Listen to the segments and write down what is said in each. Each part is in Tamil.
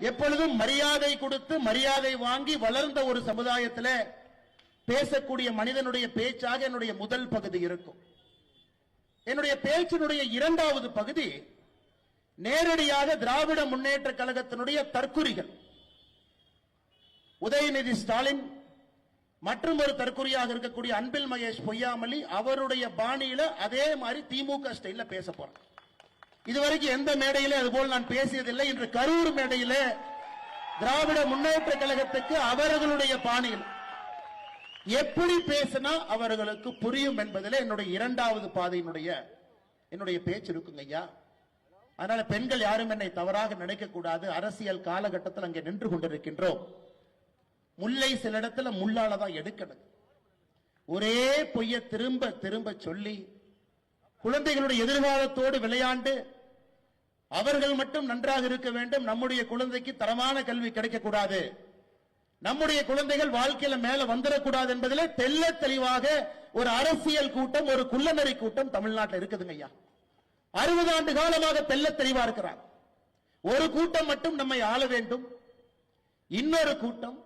எப்பொழுதும் மரியாதை கொடுத்து மரியாதை வாங்கி வளர்ந்த ஒரு சமுதாயத்தில் பேசக்கூடிய மனிதனுடைய பேச்சாக என்னுடைய முதல் பகுதி இருக்கும். என்னுடைய பேச்சினுடைய இரண்டாவது பகுதி நேரடியாக திராவிட முன்னேற்ற கழகத்தினுடைய தற்குறிகள் உதயநிதி ஸ்டாலின் மற்றும் ஒரு தற்குறியாக இருக்கக்கூடிய அன்பில் மகேஷ் பொய்யாமொழி அவருடைய பாணியில அதே மாதிரி திமுக ஸ்டைல்ல பேச போறேன். இதுவரைக்கும் எந்த மேடையிலே அதுபோல் நான் பேசியதில்லை. இன்று கரூர் மேடையிலே திராவிட முன்னேற்ற கழகத்துக்கு அவர்களுடைய பாணியில் எப்படி பேசினா அவர்களுக்கு புரியும் என்பதில் என்னுடைய இரண்டாவது பாதையினுடைய என்னுடைய பேச்சு இருக்குங்க ஐயா. அதனால பெண்கள் யாரும் என்னை தவறாக நினைக்க கூடாது. அரசியல் காலகட்டத்தில் அங்கே நின்று கொண்டிருக்கின்றோம். முல்லை சில இடத்துல முள்ளாலதான் எடுக்கணும். ஒரே பொய்ய திரும்ப திரும்ப சொல்லி குழந்தைகளுடைய எதிர்காலத்தோடு விளையாண்டு அவர்கள் மட்டும் நன்றாக இருக்க வேண்டும், நம்முடைய குழந்தைக்கு தரமான கல்வி கிடைக்கக்கூடாது, நம்முடைய குழந்தைகள் வாழ்க்கையில மேல வந்துடக்கூடாது என்பதில் தெல்ல தெளிவாக ஒரு அரசியல் கூட்டம், ஒரு குள்ளநெறி கூட்டம் தமிழ்நாட்டில் இருக்குதுங்க ஐயா. 60 ஆண்டு காலமாக தெல்ல தெளிவா இருக்கிறார். ஒரு கூட்டம் மட்டும் நம்மை ஆள வேண்டும், இன்னொரு கூட்டம்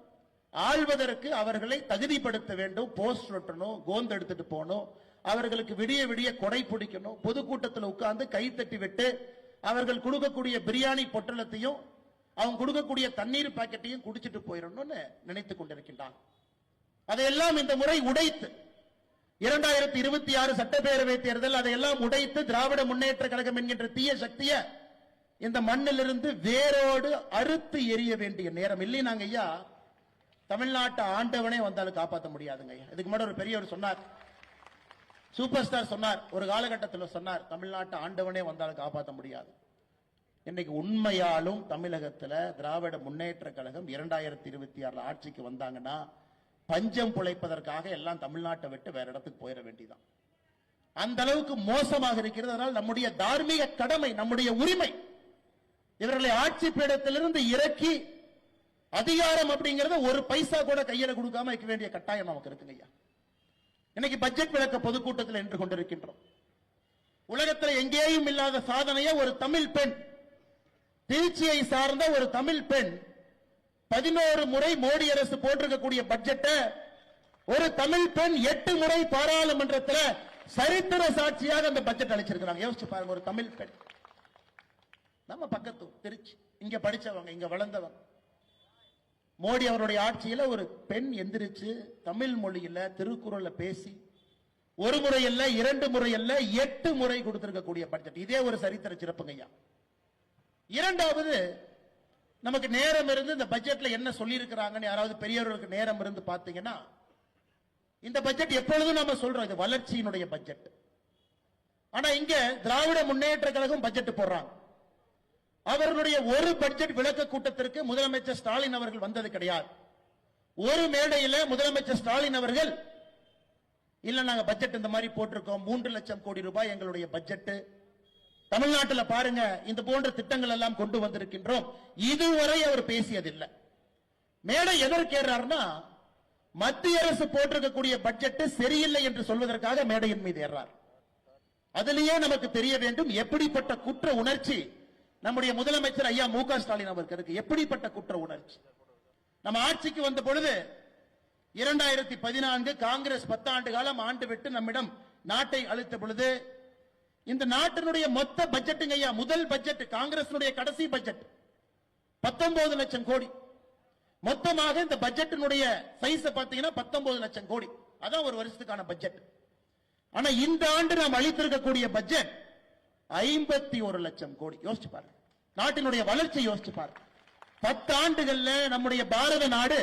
ஆள்வதற்கு அவர்களை தகுதிப்படுத்த வேண்டும். போஸ்ட் ஒட்டணும், கோந்து எடுத்துட்டு போகணும், அவர்களுக்கு விடிய விடிய கொடை பிடிக்கணும், பொதுக்கூட்டத்தில் உட்கார்ந்து கை தட்டி விட்டு அவர்கள் கொடுக்கக்கூடிய பிரியாணி பொட்டலத்தையும் அவங்க கொடுக்கக்கூடிய தண்ணீர் பாக்கெட்டையும் குடிச்சிட்டு போயிடணும்னு நினைத்துக் கொண்டிருக்கின்றான். அதையெல்லாம் இந்த முறை உடைத்து 2026 சட்டப்பேரவை தேர்தல் அதையெல்லாம் உடைத்து திராவிட முன்னேற்ற கழகம் என்கின்ற தீய சக்தியை இந்த மண்ணிலிருந்து வேரோடு அறுத்து எரிய வேண்டிய நேரம் இல்லை. நாங்க ஐயா தமிழ்நாட்டு ஆண்டவனே வந்தாலும் காப்பாற்ற முடியாதுங்க. இதுக்கு முன்னாடி ஒரு பெரியவர் சொன்னார், சூப்பர் ஸ்டார் சொன்னார், ஒரு காலகட்டத்தில் சொன்னார், தமிழ்நாட்டு ஆண்டவனே வந்தாலும் காப்பாற்ற முடியாது. இன்னைக்கு உண்மையாலும் தமிழகத்தில் திராவிட முன்னேற்ற கழகம் 2026 ஆட்சிக்கு வந்தாங்கன்னா பஞ்சம் பிழைப்பதற்காக எல்லாம் தமிழ்நாட்டை விட்டு வேற இடத்துக்கு போயிட வேண்டியதான். அந்த அளவுக்கு மோசமாக இருக்கிறது. அதனால் நம்முடைய தார்மீக கடமை, நம்முடைய உரிமை, இவர்களை ஆட்சி பீடத்திலிருந்து இறக்கி அதிகாரம் அப்படிங்கறத ஒரு பைசா கூட கையில கொடுக்காம வைக்க வேண்டிய கட்டாயம் நமக்கு இருக்குங்க ஐயா. இன்னைக்கு பட்ஜெட் விளக்க பொதுக்கூட்டத்தில் நின்று கொண்டிருக்கின்றோம். உலகத்தில் எங்கேயும் இல்லாத சாதனையை ஒரு தமிழ் பெண், திருச்சியை சார்ந்த ஒரு தமிழ் பெண் 11 முறை மோடி அரசு போட்டிருக்கக்கூடிய பட்ஜெட்டை ஒரு தமிழ் பெண் 8 முறை பாராளுமன்றத்தில் சரித்திர சாட்சியாக அந்த பட்ஜெட் அளிச்சிருக்கிறாங்க. யோசிச்சு பாருங்க, ஒரு தமிழ் பெண், நம்ம பக்கத்து திருச்சி, இங்க படிச்சவங்க, இங்க வளர்ந்தவங்க. மோடி அவருடைய ஆட்சியில ஒரு பெண் எந்திரிச்சு தமிழ் மொழியில திருக்குறளை பேசி ஒரு முறை அல்ல, 2 முறை அல்ல, 8 முறை கொடுத்திருக்கக்கூடிய பட்ஜெட். இதே ஒரு சரித்திர சிறப்புங்க ஐயா. இரண்டாவது, நமக்கு நேரம் இருந்து இந்த பட்ஜெட்ல என்ன சொல்லி இருக்கிறாங்கன்னு யாராவது பெரியவர்களுக்கு நேரம் இருந்து பாத்தீங்கன்னா, இந்த பட்ஜெட் எப்பொழுதும் நம்ம சொல்றோம் இது வளர்ச்சியினுடைய பட்ஜெட். ஆனா இங்க திராவிட முன்னேற்ற கழகம் பட்ஜெட் போடுறாங்க. அவர்களுடைய ஒரு பட்ஜெட் விளக்க கூட்டத்திற்கு முதலமைச்சர் ஸ்டாலின் அவர்கள் வந்தது கிடையாது. ஒரு மேடையில் முதலமைச்சர் ஸ்டாலின் அவர்கள் இல்ல நாங்க பட்ஜெட் இந்த மாதிரி போட்டிருக்கோம், 3 லட்சம் கோடி ரூபாய் எங்களுடைய பட்ஜெட், தமிழ்நாட்டில் பாருங்க இந்த போன்ற திட்டங்கள் எல்லாம் கொண்டு வந்திருக்கின்றோம், இதுவரை அவர் பேசியதில்லை. மேடை எதற்கேறார்னா மத்திய அரசு போட்டிருக்கக்கூடிய பட்ஜெட் சரியில்லை என்று சொல்வதற்காக மேடையின் மீது ஏறார். அதிலேயே நமக்கு தெரிய வேண்டும் எப்படிப்பட்ட குற்ற உணர்ச்சி நம்முடைய முதலமைச்சர் ஐயா மு.க. ஸ்டாலின் அவருக்கு இருக்கு. எப்படிப்பட்ட குற்ற உணர்ச்சி. நம்ம ஆட்சிக்கு வந்த பொழுது 2014 காங்கிரஸ் 10 ஆண்டு காலம் ஆண்டு விட்டு நம்மிடம் நாட்டை அளித்த பொழுது இந்த நாட்டினுடைய மொத்த பட்ஜெட்டுங்க ஐயா, முதல் பட்ஜெட் காங்கிரஸ் கடைசி பட்ஜெட் 19 லட்சம் கோடி. மொத்தமாக இந்த பட்ஜெட்டினுடைய சைஸ் பாத்தீங்கன்னா 19 லட்சம் கோடி. அதான் ஒரு வருஷத்துக்கான பட்ஜெட். ஆனா இந்த ஆண்டு நாம் அளித்திருக்கக்கூடிய பட்ஜெட் 51 லட்சம் கோடி. யோசிச்சு பாருங்க, நாட்டினுடைய வளர்ச்சி யோசிச்சு பாருங்க. 10 ஆண்டுகள்ல நம்முடைய பாரத நாடு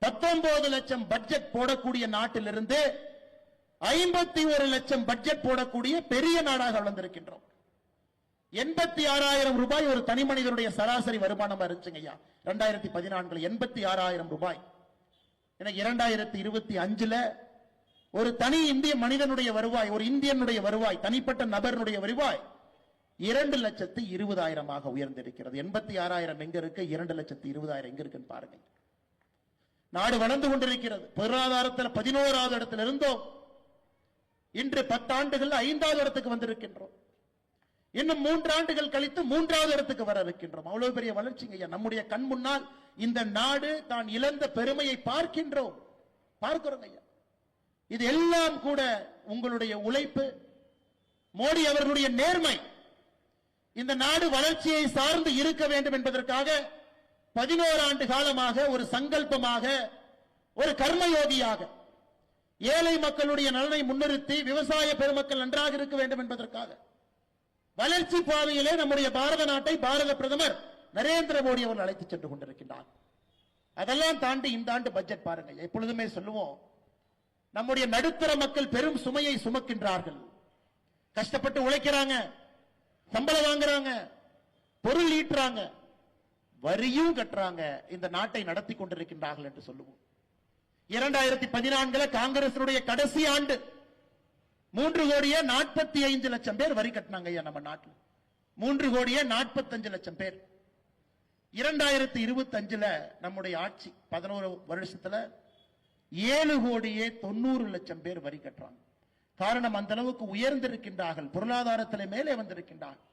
19 லட்சம் பட்ஜெட் போடக்கூடிய நாட்டிலிருந்து 51 லட்சம் பட்ஜெட் போடக்கூடிய பெரிய நாடாக வளர்ந்திருக்கின்றோம். 86,000 ரூபாய் ஒரு தனி மனிதனுடைய சராசரி வருமானம் இருந்துச்சுங்க ஐயா 2014 86,000 ரூபாய். எனக்கு 2025 ஒரு தனி இந்திய மனிதனுடைய வருவாய், ஒரு இந்தியனுடைய வருவாய், தனிப்பட்ட நபருடைய வருவாய் 2,20,000 உயர்ந்திருக்கிறது. 86,000 எங்க இருக்கு, 2,20,000 எங்க இருக்குன்னு பாருங்க. நாடு வளர்ந்து கொண்டிருக்கிறது. பொருளாதாரத்தில் 11வது இடத்தில் இருந்தோம், இன்று 10 ஆண்டுகள் 5வது இடத்துக்கு வந்திருக்கின்றோம். இன்னும் 3 ஆண்டுகள் கழித்து 3வது இடத்துக்கு வர இருக்கின்றோம். அவ்வளவு பெரிய வளர்ச்சிங்க ஐயா. நம்முடைய கண் முன்னால் இந்த நாடு தான் இழந்த பெருமையை பார்க்கிறோம் ஐயா. இது எல்லாம் கூட உங்களுடைய உழைப்பு, மோடி அவர்களுடைய நேர்மை. இந்த நாடு வளர்ச்சியை சார்ந்து இருக்க வேண்டும் என்பதற்காக 11 ஆண்டு காலமாக ஒரு சங்கல்பமாக, ஒரு கர்மயோகியாக, ஏழை மக்களுடைய நலனை முன்னிறுத்தி விவசாய பெருமக்கள் நன்றாக இருக்க வேண்டும் என்பதற்காக வளர்ச்சி பாதையிலே நம்முடைய பாரத நாட்டை பாரத பிரதமர் நரேந்திர மோடி அவர்கள் அழைத்து சென்று கொண்டிருக்கின்றார். அதெல்லாம் தாண்டி இந்த ஆண்டு பட்ஜெட் பாருங்க. எப்பொழுதுமே சொல்லுவோம், நம்முடைய நடுத்தர மக்கள் பெரும் சுமையை சுமக்கின்றார்கள். கஷ்டப்பட்டு உழைக்கிறாங்க, சம்பளம் வாங்குறாங்க, பொருள் ஈட்டுறாங்க, வரியும் கட்டுறாங்க, இந்த நாட்டை நடத்தி கொண்டிருக்கின்றார்கள் என்று சொல்லுவோம். 2014 காங்கிரசினுடைய கடைசி ஆண்டு 3,45,00,000 பேர் வரி கட்டினாங்க ஐயா நம்ம நாட்டில். 3,45,00,000 பேர். 2025 நம்முடைய ஆட்சி 11 வருஷத்துல 7,90,00,000 பேர் வரி கட்டுறாங்க. காரணம், அந்த அளவுக்கு உயர்ந்திருக்கின்றார்கள், பொருளாதாரத்தில் மேலே வந்திருக்கின்றார்கள்.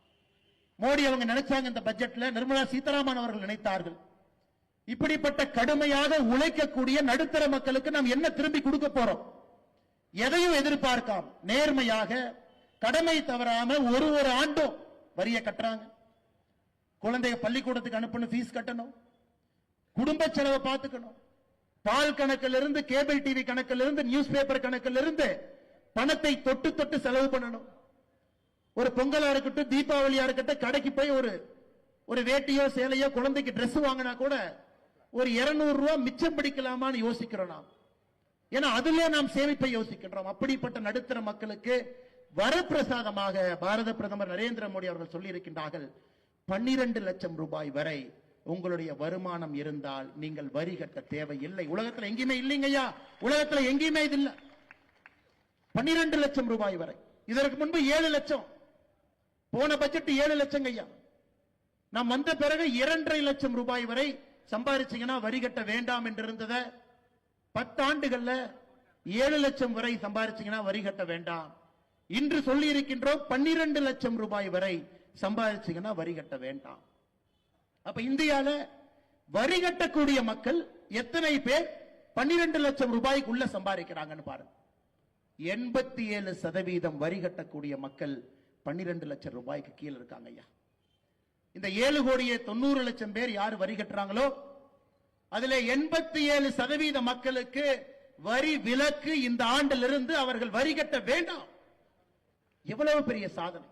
மோடி அவங்க நினைச்சாங்க இந்த பட்ஜெட்ல, நிர்மலா சீதாராமன் அவர்கள் நினைத்தார்கள், இப்படிப்பட்ட கடுமையாக உழைக்கக்கூடிய நடுத்தர மக்களுக்கு நாம் என்ன திரும்பி கொடுக்க போறோம்? எதையும் எதிர்பார்க்காம நேர்மையாக கடமை தவறாம ஒரு ஆண்டும் வரிய கட்டுறாங்க. குழந்தைய பள்ளிக்கூடத்துக்கு அனுப்பணும், ஃபீஸ் கட்டணும், குடும்ப செலவை பார்த்துக்கணும், பால் கணக்கில் இருந்து கேபிள் டிவி கணக்கில் இருந்து நியூஸ் பேப்பர் கணக்கில் இருந்து பணத்தை தொட்டு தொட்டு செலவு பண்ணணும். ஒரு பொங்கலா இருக்கட்டும், தீபாவளியா இருக்கட்டும், கடைக்கு போய் ஒரு வேட்டியோ சேலையோ குழந்தைக்கு டிரெஸ் வாங்கினா கூட ஒரு 200 ரூபாய் மிச்சம் பிடிக்கலாமான்னு யோசிக்கிறோம் நாம். ஏன்னா அதிலே நாம் சேமிப்பை யோசிக்கின்றோம். அப்படிப்பட்ட நடுத்தர மக்களுக்கு வரப்பிரசாதமாக பாரத பிரதமர் நரேந்திர மோடி அவர்கள் சொல்லி இருக்கின்றார்கள், 12 லட்சம் ரூபாய் வரை உங்களுடைய வருமானம் இருந்தால் நீங்கள் வரி கட்ட தேவையில்லை. உலகத்தில் எங்கேயுமே இல்லைங்க ஐயா, உலகத்தில் எங்கேயுமே இது இல்லை. 12 லட்சம் ரூபாய் வரை. இதற்கு முன்பு 7 லட்சம், போன பட்ஜெட் 7 லட்சம் ஐயா. நாம் வந்த பிறகு 2.5 லட்சம் ரூபாய் வரை சம்பாதிச்சீங்கன்னா வரி கட்ட வேண்டாம் என்று இருந்தத 10 ஆண்டுகள்ல 7 லட்சம் வரை சம்பாதிச்சீங்கன்னா வரி கட்ட வேண்டாம். இன்று சொல்லி இருக்கின்றோம் 12 லட்சம் ரூபாய் வரை சம்பாதிச்சீங்கன்னா வரி கட்ட வேண்டாம். அப்ப இந்தியால வரி கட்டக்கூடிய மக்கள் எத்தனை பேர் 12 லட்சம் ரூபாய்க்குள்ள சம்பாதிக்கிறாங்கன்னு பாருங்க. 87% வரி கட்டக்கூடிய மக்கள் 12 லட்சம் ரூபாய்க்கு கீழே இருக்காங்க ஐயா. இந்த 7,90,00,000 பேர் யார் வரி கட்டுறாங்களோ அதுல 87% மக்களுக்கு வரி விலக்கு இந்த ஆண்டிலிருந்து அவர்கள் வரி கட்ட வேண்டாம். எவ்வளவு பெரிய சாதனை!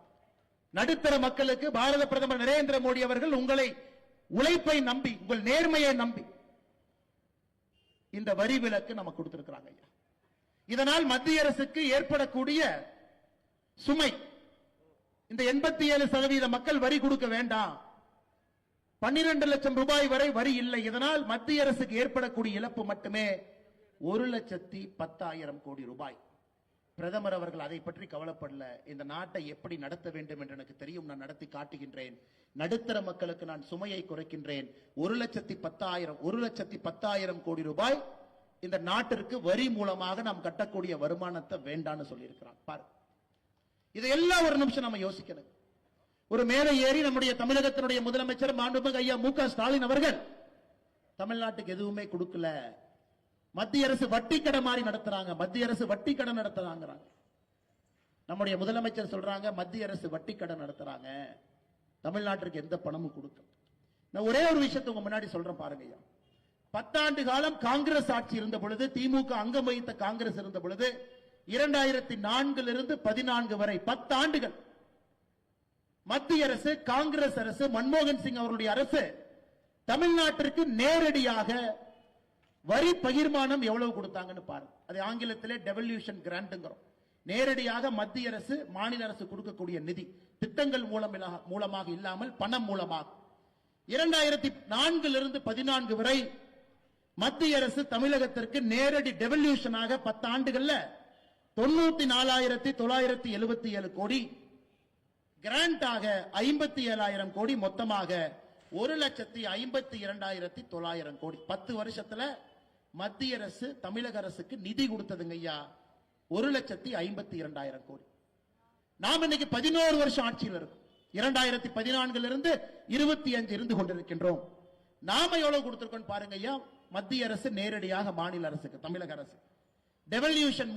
நடுத்தர மக்களுக்கு பாரத பிரதமர் நரேந்திர மோடி அவர்கள் உங்களை உழைப்பை நம்பி, உங்கள் நேர்மையை நம்பி இந்த வரி விலக்கு நமக்கு கொடுத்திருக்கிறாங்க ஐயா. இதனால் மத்திய அரசுக்கு ஏற்படக்கூடிய சுமை, இந்த 87% மக்கள் வரி கொடுக்க வேண்டாம், 12 லட்சம் ரூபாய் வரை வரி இல்லை. இதனால் மத்திய அரசுக்கு ஏற்படக்கூடிய இழப்பு மட்டுமே 1,10,000 கோடி ரூபாய். பிரதமர் அவர்கள் அதை பற்றி கவலைப்படல. இந்த நாட்டை எப்படி நடத்த வேண்டும் என்று எனக்கு தெரியும், நான் நடத்தி காட்டுகின்றேன். நடுத்தர மக்களுக்கு நான் சுமையை குறைக்கின்றேன். 1,10,000 கோடி ரூபாய் இந்த நாட்டிற்கு வரி மூலமாக நாம் கட்டக்கூடிய வருமானத்தை வேண்டான்னு சொல்லியிருக்கிறார். பாரு, இதையெல்லாம் ஒரு நிமிஷம் நம்ம யோசிக்கணும். ஒரு மேலே ஏறி நம்முடைய தமிழகத்தினுடைய முதலமைச்சர் மாண்புமிகு ஐயா மு.க. ஸ்டாலின் அவர்கள் தமிழ்நாட்டுக்கு எதுவுமே கொடுக்கல, மத்திய அரசு வட்டி கடை மாதிரி நடத்துறாங்க, மத்திய அரசு வட்டி கடை நடத்துறாங்க. நம்முடைய முதலமைச்சர் சொல்றாங்க மத்திய அரசு வட்டி கடை நடத்துறாங்க, தமிழ்நாட்டிற்கு எந்த பணமும் கொடுக்க. நான் ஒரே ஒரு விஷயத்தை உங்க முன்னாடி சொல்றேன் பாருங்க ஐயா. 10 ஆண்டு காலம் காங்கிரஸ் ஆட்சி இருந்த பொழுது, திமுக அங்கம் வகித்த காங்கிரஸ் இருந்த பொழுது, 2004 14 வரை 10 ஆண்டுகள் மத்திய அரசு, காங்கிரஸ் அரசு, மன்மோகன் சிங் அவர்களுடைய அரசு தமிழ்நாட்டிற்கு நேரடியாக வரி பகிர்மானம் எவ்வளவு கொடுத்தாங்கன்னு பாருங்க. அது ஆங்கிலத்திலே டெவல்யூஷன் கிராண்ட்ங்கிறோம். நேரடியாக மத்திய அரசு மாநில அரசு கொடுக்கக்கூடிய நிதி, திட்டங்கள் மூலமாக இல்லாமல் பணம் மூலமாக. 2004 14 வரை மத்திய அரசு தமிழகத்திற்கு நேரடி டெவல்யூஷனாக 10 ஆண்டுகள்ல 94,977 கோடி, கிராண்டாக 57,000 கோடி, மொத்தமாக 1,52,900 கோடி. 10 வருஷத்துல மத்திய அரசு தமிழக அரசுக்கு நிதி கொடுத்ததுங்க ஐயா 1,52,000 கோடி. நாம் இன்னைக்கு 11 வருஷம் ஆட்சியில் இருக்கும். 2014 இருந்து 25 இருந்து கொண்டிருக்கின்றோம். நாம எவ்வளவு கொடுத்திருக்கோம் பாருங்க ஐயா. மத்திய அரசு நேரடியாக மாநில அரசுக்கு, தமிழக அரசு டெவல்யூஷன்